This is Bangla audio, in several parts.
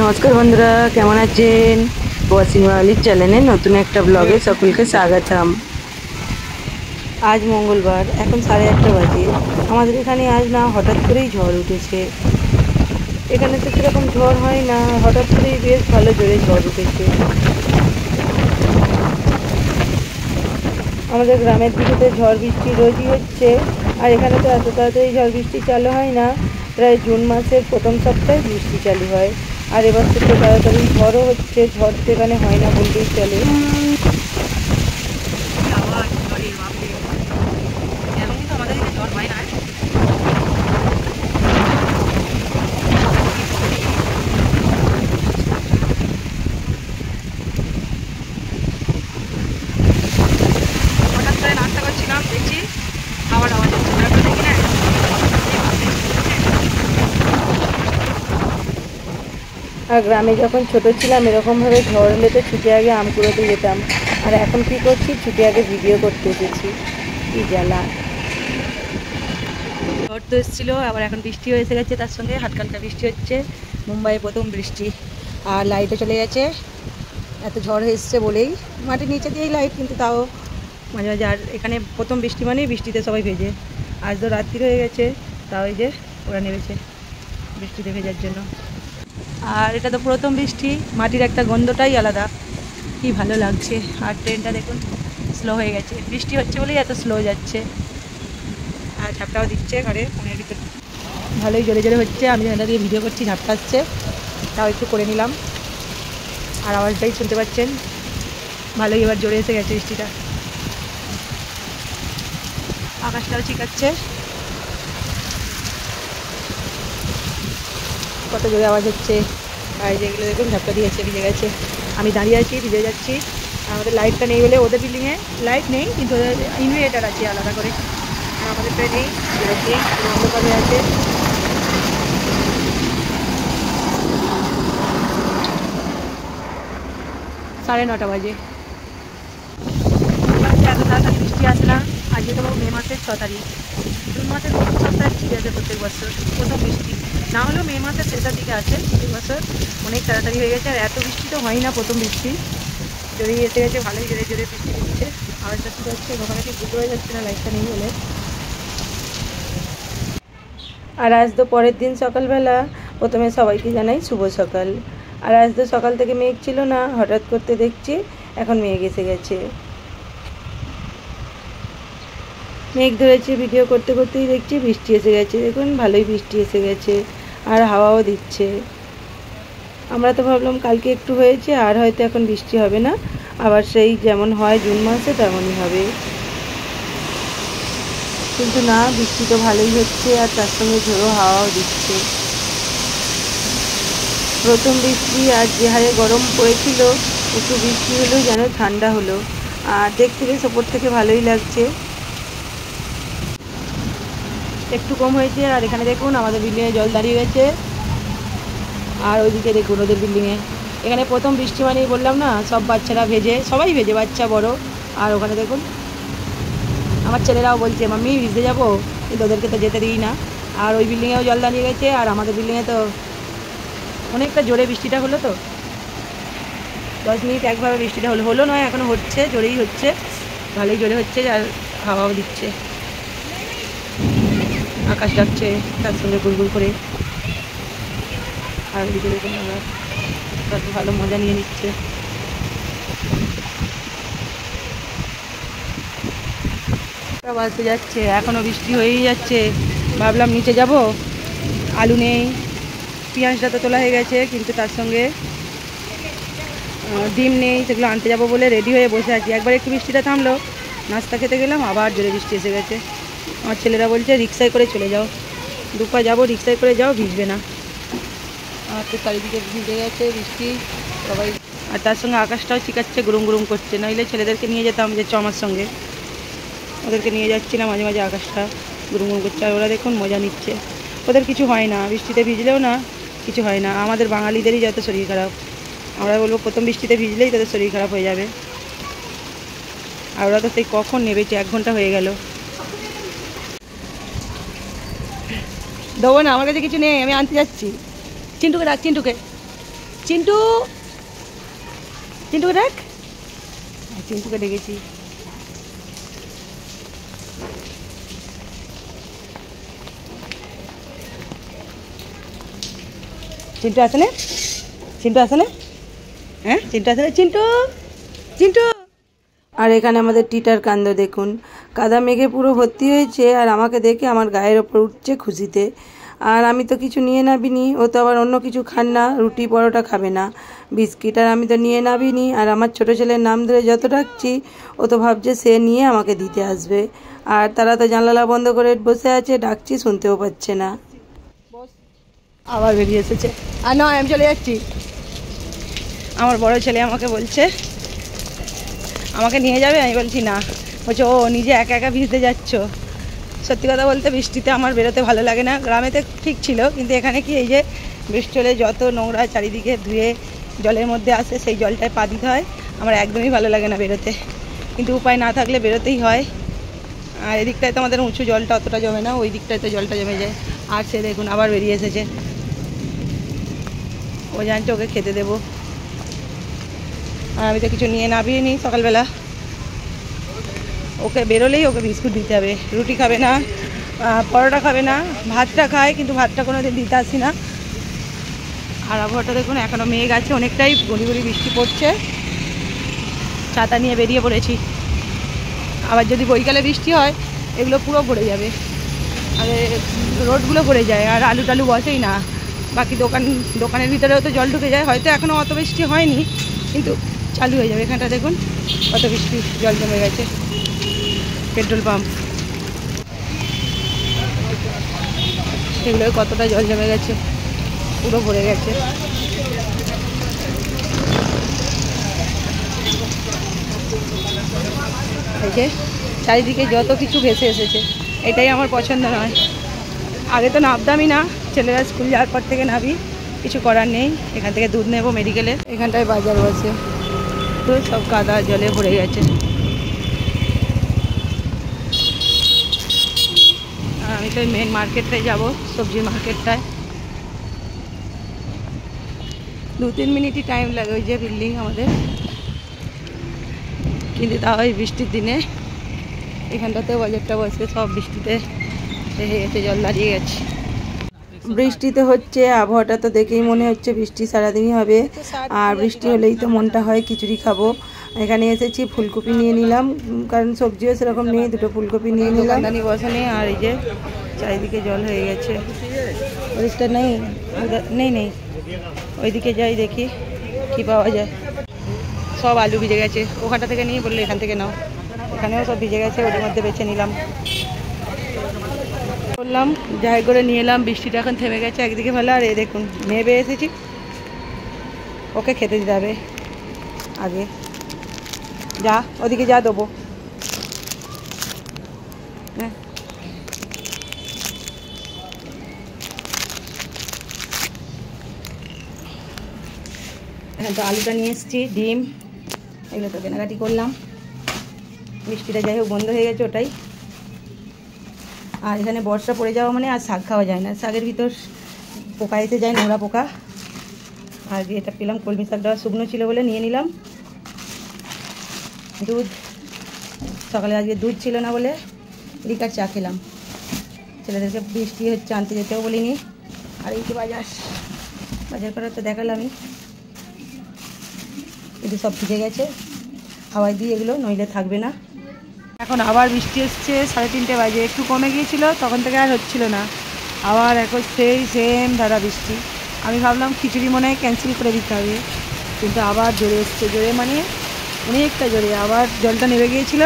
নমস্কার বন্ধুরা, কেমন আছেন? ওয়াসিম আলীর চ্যানেলে নতুন একটা ব্লগে সকলকে স্বাগতম। আজ মঙ্গলবার, এখন 1:30 বাজে। আমাদের এখানে আজ না হঠাৎ করেই ঝড় উঠেছে। এখানে তো সেরকম ঝড় হয় না, হঠাৎ করেই বেশ ভালো জোরে ঝড় উঠেছে। আমাদের গ্রামের দিকে তো ঝড় বৃষ্টি রোজই হচ্ছে, আর এখানে তো এত তাড়াতাড়ি ঝড় বৃষ্টি চালু হয় না। প্রায় জুন মাসের প্রথম সপ্তাহে বৃষ্টি চালু হয়। আর এবার তো তাড়াতাড়ি ঝড়ও হচ্ছে, ঝড় তো এখানে হয় না বললেই চলে। হঠাৎ করে নাস্তা করছিলাম, দেখছি আবার আওয়াজ হচ্ছে, তারপরে দেখি না আর গ্রামে যখন ছোট ছিলাম এরকমভাবে ঝড় হলে তো ছুটে আগে আম কুড়োতে যেতাম। আর এখন কি করছি, ছুটে আগে ভিডিও করতে এসেছি। কি জ্বালা! ঝড় তো এসেছিলো, আবার এখন বৃষ্টিও এসে গেছে, তার সঙ্গে হালকা হালকা বৃষ্টি হচ্ছে। মুম্বাইয়ে প্রথম বৃষ্টি, আর লাইটও চলে গেছে। এত ঝড় এসছে বলেই মাটির নিচে দিয়েই লাইট, কিন্তু তাও মাঝে মাঝে। আর এখানে প্রথম বৃষ্টি মানেই বৃষ্টিতে সবাই ভেজে। আজ তো রাত্রি হয়ে গেছে, তাও এই যে ওরা নেমেছে বৃষ্টিতে ভেজার জন্য। আর এটা তো প্রথম বৃষ্টি, মাটির একটা গন্ধটাই আলাদা, কি ভালো লাগছে। আর ট্রেনটা দেখুন স্লো হয়ে গেছে, বৃষ্টি হচ্ছে বলেই এত স্লো যাচ্ছে। আর ঝাপটাও দিচ্ছে ঘরে ফোনের ভিতর, ভালোই জোরে জোরে হচ্ছে। আমি এটা দিয়ে ভিডিও করছি, ঝাপটা আসছে, তাও একটু করে নিলাম। আর আওয়াজটাই শুনতে পাচ্ছেন, ভালোই এবার জোরে এসে গেছে বৃষ্টিটা। আকাশটাও চিকাচ্ছে, কত জোরে আওয়াজ হচ্ছে। আর যেগুলো দেখুন ঝাপটা দিয়েছে, ভিজে গেছে। আমি দাঁড়িয়ে আছি, ভিজে যাচ্ছি। আমাদের লাইটটা নেই বলে, ওদের বিল্ডিংয়ে লাইট নেই, কিন্তু ওদের ইনভার্টার আছে আলাদা করে। আর আমাদেরটা নেই, বেরোচ্ছি, অন্ধকার হয়ে আছে। 9:30 বাজে। এত তাড়াতাড়ি বৃষ্টি আসে না। আজকে তো মে মাসের 6 তারিখ, জুন মাসের প্রথম সপ্তাহে বৃষ্টি আছে প্রত্যেক বছর। প্রথম বৃষ্টি না হলেও মে মাসের শেষের দিকে আছে প্রত্যেক বছর। অনেক তাড়াতাড়ি হয়ে গেছে, আর এত বৃষ্টি তো হয় না প্রথম বৃষ্টি। জোরেই এসে গেছে, ভালোই জোরে জোরে বৃষ্টি দিচ্ছে। আওয়াজটা শুরু হচ্ছে, ওখানে কি বুঝতে হয়ে যাচ্ছে না লাইটটা নেই বলে। আর আজ তো পরের দিন সকালবেলা, প্রথমে সবাইকে জানাই শুভ সকাল। আর আজ তো সকাল থেকে মেঘ ছিল না, হঠাৎ করতে দেখছি এখন মেঘ এসে গেছে। মেঘ ধরেছে, ভিডিও করতে করতেই দেখছি বৃষ্টি এসে গেছে। দেখুন ভালোই বৃষ্টি এসে গেছে, আর হাওয়াও দিচ্ছে। আমরা তো ভাবলাম কালকে একটু হয়েছে, আর হয়তো এখন বৃষ্টি হবে না, আবার সেই যেমন হয় জুন মাসে তেমনই হবে। কিন্তু না, বৃষ্টি তো ভালোই হচ্ছে, আর তার সঙ্গে ঝোড়ো হাওয়াও দিচ্ছে। প্রথম বৃষ্টি, আর যে হারে গরম পড়েছিল, একটু বৃষ্টি হলেও যেন ঠান্ডা হলো। আর দেখতে বেশ ওপর থেকে ভালোই লাগছে। একটু কম হয়েছে। আর এখানে দেখুন আমাদের বিল্ডিংয়ে জল দাঁড়িয়ে গেছে, আর ওইদিকে দেখুন ওদের বিল্ডিংয়ে। এখানে প্রথম বৃষ্টি মানেই বললাম না, সব বাচ্চারা ভেজে, সবাই ভেজে, বাচ্চা বড়। আর ওখানে দেখুন আমার ছেলেরাও বলছে মাম্মি ভিজতে যাবো, কিন্তু ওদেরকে তো যেতে দিই না। আর ওই বিল্ডিংয়েও জল দাঁড়িয়ে গেছে, আর আমাদের বিল্ডিংয়ে তো অনেকটা জোরে বৃষ্টিটা হলো। তো 10 মিনিট একভাবে বৃষ্টিটা হলো নয়, এখনও হচ্ছে, জোরেই হচ্ছে, ভালোই জোরে হচ্ছে। আর হাওয়াও দিচ্ছে, আকাশ ডাকছে তার সঙ্গে গুলগুল করে। আর ওইদিকে দেখুন আমরা কত ভালো মজা নিয়ে নিচ্ছে। বাসে যাচ্ছে, এখনও বৃষ্টি হয়েই যাচ্ছে। ভাবলাম নিচে যাব, আলু নেই, পেঁয়াজটা তো তোলা হয়ে গেছে, কিন্তু তার সঙ্গে ডিম নেই, সেগুলো আনতে যাবো বলে রেডি হয়ে বসে আছি। একবার একটু বৃষ্টিটা থামলো, নাস্তা খেতে গেলাম, আবার জোরে বৃষ্টি এসে গেছে। আমার ছেলেরা বলছে রিক্সায় করে চলে যাও, দুপা যাবো, রিক্সায় করে যাও, ভিজবে না। আমার তো চারিদিকে ভিজে গেছে বৃষ্টি সবাই। আর তার সঙ্গে আকাশটাও চিকাচ্ছে, গুরুম গুরুম করছে। নইলে ছেলেদেরকে নিয়ে যেতাম, যে আমার সঙ্গে, ওদেরকে নিয়ে যাচ্ছি না। মাঝে মাঝে আকাশটা গুরুম গুরুম করছে, আর ওরা দেখুন মজা নিচ্ছে। ওদের কিছু হয় না, বৃষ্টিতে ভিজলেও না কিছু হয় না। আমাদের বাঙালিদেরই যত শরীর খারাপ। আমরা বলবো প্রথম বৃষ্টিতে ভিজলেই তাদের শরীর খারাপ হয়ে যাবে। আর ওরা তো সেই কখন নেমেছে, 1 ঘন্টা হয়ে গেল। দেবো না, আমার কাছে কিছু নেই, আমি আনতে যাচ্ছি। চিন্টুকে ডাক, চিন্টুকে। চিন্টু, চিন্টুকে দেখ, চিন্টুকে ডেকেছি। চিন্টু আসে না, চিন্টু আসে না, হ্যাঁ চিন্টু আসে না, চিন্টু, চিন্টু। আর এখানে আমাদের টিটার কাণ্ড দেখুন, কাদা মেঘে পুরো ভর্তি হয়েছে আর আমাকে দেখে আমার গায়ের ওপর উঠছে খুশিতে। আর আমি তো কিছু নিয়ে নাবিনি, ও তো আবার অন্য কিছু খান না, রুটি পরোটা খাবে না, বিস্কিট। আর আমি তো নিয়ে নাবিনি, আর আমার ছোটো ছেলের নাম ধরে যত ডাকছি ও তো ভাবছে সে নিয়ে আমাকে দিতে আসবে। আর তারা তো জানলা বন্ধ করে বসে আছে, ডাকছি শুনতেও পাচ্ছে না। আবার বেরিয়ে এসেছে, আর নয় আমি চলে যাচ্ছি। আমার বড় ছেলে আমাকে বলছে আমাকে নিয়ে যাবে, আমি বলছি না। বলছে ও নিজে একা একা ভিজতে যাচ্ছ। সত্যি কথা বলতে বৃষ্টিতে আমার বেরোতে ভালো লাগে না। গ্রামেতে ঠিক ছিল, কিন্তু এখানে কি এই যে বৃষ্টি হলে যত নোংরা চারিদিকে ধুয়ে জলের মধ্যে আসে, সেই জলটায় পা দিতে হয়। আমার একদমই ভালো লাগে না বেরোতে, কিন্তু উপায় না থাকলে বেরোতেই হয়। আর এদিকটায় তো আমাদের উঁচু, জলটা অতটা জমে না, ওই দিকটায় তো জলটা জমে যায়। আর সে দেখুন আবার বেরিয়ে এসেছে, ও জানছে ওকে খেতে দেবো। আর আমি তো কিছু নিয়ে নামিয়ে নিই সকালবেলা। ওকে বেরোলেই ওকে বিস্কুট দিতে হবে, রুটি খাবে না, পরোটা খাবে না, ভাতটা খায় কিন্তু ভাতটা কোনো দিন দিতে আসি না। আর আবহাওয়াটা দেখুন, এখনও মেঘ আছে অনেকটাই, গড়ি গড়ি বৃষ্টি পড়ছে। ছাতা নিয়ে বেরিয়ে পড়েছি। আবার যদি বৈকালে বৃষ্টি হয় এগুলো পুরো ভরে যাবে, আর রোডগুলো ভরে যায়, আর আলু টালু বসেই না। বাকি দোকানের ভিতরেও তো জল ঢুকে যায়। হয়তো এখনও অত বৃষ্টি হয়নি, কিন্তু চালু হয়ে যাবে। এখানটা দেখুন কত বৃষ্টি, জল জমে গেছে। পেট্রোল পাম্প, সেগুলো কতটা জল জমে গেছে, পুরো ভরে গেছে। এই যে চারিদিকে যত কিছু ভেসে এসেছে, এটাই আমার পছন্দ নয়। আগে তো নামতামই না, ছেলেরা স্কুল যাওয়ার পর থেকে নামি, কিছু করার নেই। এখান থেকে দুধ নেবো মেডিকেলে, এখানটায় বাজার বসে, তো সব কাদা জলে ভরে গেছে। আমি তো মেন মার্কেটটায় যাব, সবজির মার্কেটটায়। 2-3 মিনিটই টাইম লাগে, ওই যে বিল্ডিং আমাদের। কিন্তু তাও এই বৃষ্টির দিনে এখানটাতেও বাজারটা বসে, সব বৃষ্টিতে এসে জল দাঁড়িয়ে গেছে। বৃষ্টিতে হচ্ছে, আবহাওয়াটা তো দেখেই মনে হচ্ছে বৃষ্টি সারাদিনই হবে। আর বৃষ্টি হলেই তো মনটা হয় খিচুড়ি খাবো। এখানে এসেছি, ফুলকপি নিয়ে নিলাম, কারণ সবজিও সেরকম নেই, দুটো ফুলকপি নিয়ে নিলাম। দানি বসানি, আর এই যে চারিদিকে জল হয়ে গেছে। ওদিকটা নেই, নেই নেই, ওইদিকে যাই দেখি কি পাওয়া যায়। সব আলু ভিজে গেছে, ওখানটা থেকে নিয়ে বললে এখান থেকে নাও। এখানেও সব ভিজে গেছে, ওদের মধ্যে বেছে নিলাম, করলাম যাই করে নিয়ে এলাম। বৃষ্টিটা এখন থেমে গেছে একদিকে ভালো। আর এই দেখুন মেয়ে বেয়ে এসেছি, ওকে খেতে দিতে হবে আগে। যা ওদিকে যা, দেবো। হ্যাঁ এখানে তো আলুটা নিয়ে এসেছি, ডিম, এগুলো তো কেনাকাটি করলাম। বৃষ্টিটা যাই হোক বন্ধ হয়ে গেছে, ওটাই। আর এখানে বর্ষা পড়ে যাওয়া মানে আর শাক খাওয়া যায় না, শাকের ভিতর পোকা এসে যায়, নোংরা পোকা। আর এটা পেলাম, কলমি শাকটা শুকনো ছিল বলে নিয়ে নিলাম। দুধ, সকালে আজকে দুধ ছিল না বলে লিকার চা খেলাম। ছেলেদেরকে বৃষ্টি হচ্ছে আনতে যেতেও বলিনি। আর এই যে বাজার করার তো দেখালামই, কিন্তু সব ভিজে গেছে হাওয়ায় দিয়ে, এগুলো নইলে থাকবে না। এখন আবার বৃষ্টি এসছে, 3:30 বাজে, একটু কমে গিয়েছিল, তখন থেকে আর হচ্ছিল না। আবার এখন সেই সেম ধারা বৃষ্টি। আমি ভাবলাম খিচুড়ি মনে হয় ক্যান্সেল করে দিতে হবে, কিন্তু আবার জোরে এসছে, জোরে মানে অনেকটা জোরে। আবার জলটা নেমে গিয়েছিল,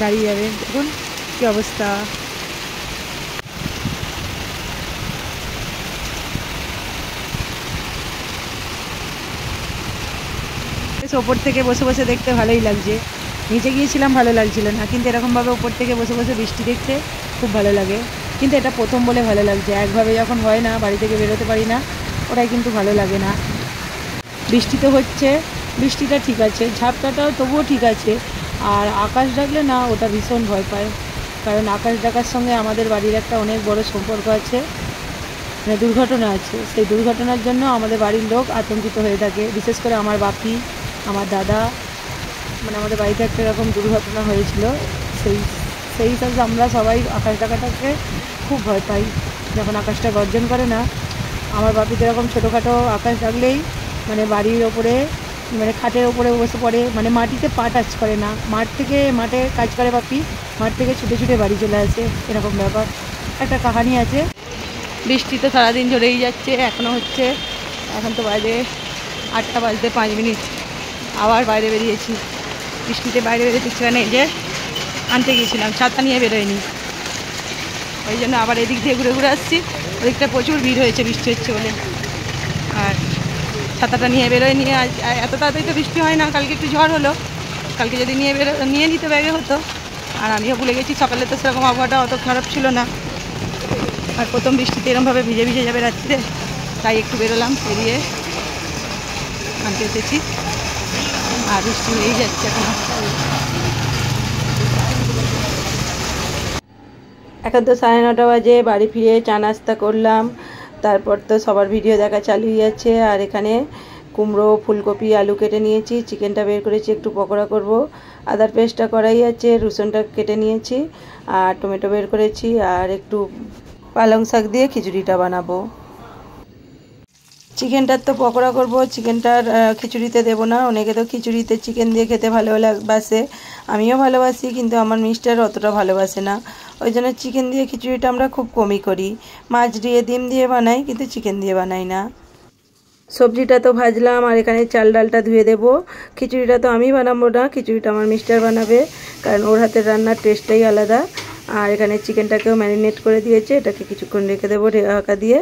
দাঁড়িয়ে যাবে। দেখুন কী অবস্থা। ওপর থেকে বসে বসে দেখতে ভালোই লাগছে, নিচে গিয়েছিলাম ভালো লাগছিল না, কিন্তু এরকমভাবে ওপর থেকে বসে বসে বৃষ্টি দেখতে খুব ভালো লাগে। কিন্তু এটা প্রথম বলে ভালো লাগছে, একভাবে যখন হয় না, বাড়ি থেকে বেরোতে পারি না, ওটাই কিন্তু ভালো লাগে না। বৃষ্টি তো হচ্ছে, বৃষ্টিটা ঠিক আছে, ঝাপটাটাও তবুও ঠিক আছে। আর আকাশ ডাকলে না, ওটা ভীষণ ভয় পায়, কারণ আকাশ ডাকার সঙ্গে আমাদের বাড়ির একটা অনেক বড় সম্পর্ক আছে। মানে দুর্ঘটনা আছে, সেই দুর্ঘটনার জন্য আমাদের বাড়ির লোক আতঙ্কিত হয়ে থাকে। বিশেষ করে আমার বাপি, আমার দাদা, মানে আমাদের বাড়িতে একটা এরকম দুর্ঘটনা হয়েছিল। সেই সেই হিসাবে আমরা সবাই আকাশ দেখাটাকে খুব ভয় পাই। যখন আকাশটা গর্জন করে না, আমার বাপি তো এরকম ছোটোখাটো আকাশ ডাকলেই মানে বাড়ির ওপরে, মানে খাটের ওপরে বসে পড়ে, মানে মাটিতে পা টাচ করে না। মাঠে কাজ করে বাপি, মাঠ থেকে ছুটে ছুটে বাড়ি চলে আসে, এরকম ব্যাপার। একটা কাহানি আছে। বৃষ্টি তো সারাদিন ঝরেই যাচ্ছে, এখনও হচ্ছে। এখন তো বাজে 8টা বাজতে 5 মিনিট। আবার বাইরে বেরিয়েছি, বৃষ্টিতে বাইরে বেরোতে ইচ্ছে নেই, যে আনতে গিয়েছিলাম, ছাতা নিয়ে বেরোয়নি, ওই জন্য আবার এদিক দিয়ে ঘুরে ঘুরে আসছি। ওদিকটা প্রচুর ভিড় হয়েছে বৃষ্টি হচ্ছে বলে, আর ছাতাটা নিয়ে বেরোয়নি। আজ এত তাড়াতাড়ি তো বৃষ্টি হয় না, কালকে একটু ঝড় হলো, কালকে যদি নিয়ে নিতে ব্যাগে হতো। আর আমিও ভুলে গেছি, সকালে তো সেরকম আবহাওয়াটা অত খারাপ ছিল না। আর প্রথম বৃষ্টিতে এরকমভাবে ভিজে ভিজে যাবে রাত্রে, তাই একটু বেরোলাম, বেরিয়ে আনতে এসেছি। আর বৃষ্টি হয়েই যাচ্ছে এখন তো 9:30 বাজে। বাড়ি ফিরে চা নাস্তা করলাম, তারপর তো সবার ভিডিও দেখা চালুই আছে। আর এখানে কুমড়ো, ফুলকপি, আলু কেটে নিয়েছি, চিকেনটা বের করেছি, একটু পকোড়া করব। আদার পেস্টটা করাই আছে, রসুনটা কেটে নিয়েছি, আর টমেটো বের করেছি, আর একটু পালং শাক দিয়ে খিচুড়িটা বানাবো। চিকেনটার তো পকোড়া করব, চিকেনটার খিচুড়িতে দেবো না। অনেকে তো খিচুড়িতে চিকেন দিয়ে খেতে ভালোবাসে, আমিও ভালোবাসি, কিন্তু আমার মিস্টার অতটা ভালোবাসে না। ওই জন্য চিকেন দিয়ে খিচুড়িটা আমরা খুব কমই করি। মাছ দিয়ে, ডিম দিয়ে বানাই, কিন্তু চিকেন দিয়ে বানাই না। সবজিটা তো ভাজলাম, আর এখানে চাল ডালটা ধুয়ে দেবো। খিচুড়িটা তো আমি বানাবো না, খিচুড়িটা আমার মিস্টার বানাবে, কারণ ওর হাতের রান্নার টেস্টটাই আলাদা। আর এখানে চিকেনটাকেও ম্যারিনেট করে দিয়েছে, এটাকে কিছুক্ষণ রেখে দেবো ঢাকা দিয়ে।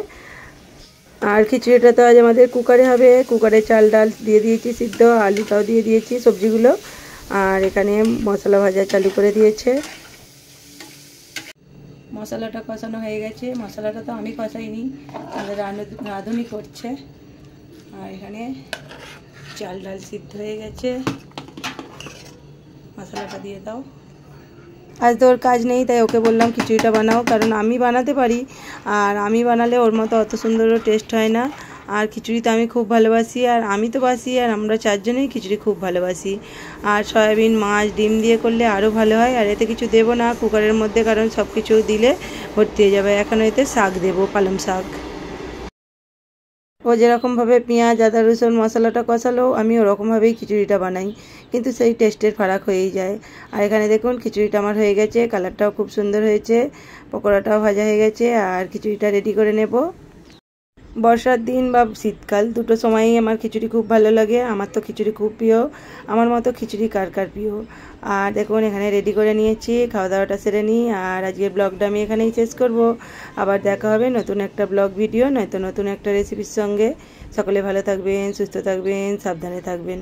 আর খিচুড়িটা তো আজ আমাদের কুকারে হবে, কুকারে চাল ডাল দিয়ে দিয়েছি সিদ্ধ, আলুটাও দিয়ে দিয়েছি, সবজিগুলো। আর এখানে মশলা ভাজা চালু করে দিয়েছে। মশলাটা কষানো হয়ে গেছে, মশলাটা তো আমি কষাইনি, আমাদের রাঁধুনি করছে। আর এখানে চাল ডাল সিদ্ধ হয়ে গেছে, মশলাটা দিয়ে দাও। আজ তো ওর কাজ নেই, তাই ওকে বললাম খিচুড়িটা বানাও, কারণ আমি বানাতে পারি, আর আমি বানালে ওর মতো অত সুন্দরও টেস্ট হয় না। আর খিচুড়ি তো আমি খুব ভালোবাসি, আর আমি তো বাসি, আর আমরা 4 জনেই খিচুড়ি খুব ভালোবাসি। আর সয়াবিন, মাছ, ডিম দিয়ে করলে আরও ভালো হয়। আর এতে কিছু দেবো না কুকারের মধ্যে, কারণ সব কিছু দিলে ভর্তি হয়ে যাবে। এখন এতে শাক দেবো, পালং শাক। ও যেরকমভাবে পেঁয়াজ, আদা, রসুন মশলাটা কষালো, আমি ওরকমভাবেই খিচুড়িটা বানাই, কিন্তু সেই টেস্টের ফারাক হয়েই যায়। আর এখানে দেখুন খিচুড়িটা আমার হয়ে গেছে, কালারটাও খুব সুন্দর হয়েছে, পকোড়াটাও ভাজা হয়ে গেছে। আর খিচুড়িটা রেডি করে নেব। বর্ষার দিন বা শীতকাল দুটো সময়ই আমার খিচুড়ি খুব ভালো লাগে। আমার তো খিচুড়ি খুব প্রিয়, আমার মতো খিচুড়ি কার কার প্রিয়। আর দেখুন এখানে রেডি করে নিয়েছি, খাওয়া দাওয়াটা সেরে নিই। আর আজকের ব্লগটা আমি এখানেই শেষ করব। আবার দেখা হবে নতুন একটা ব্লগ ভিডিও, নয়তো নতুন একটা রেসিপির সঙ্গে। সকলে ভালো থাকবেন, সুস্থ থাকবেন, সাবধানে থাকবেন।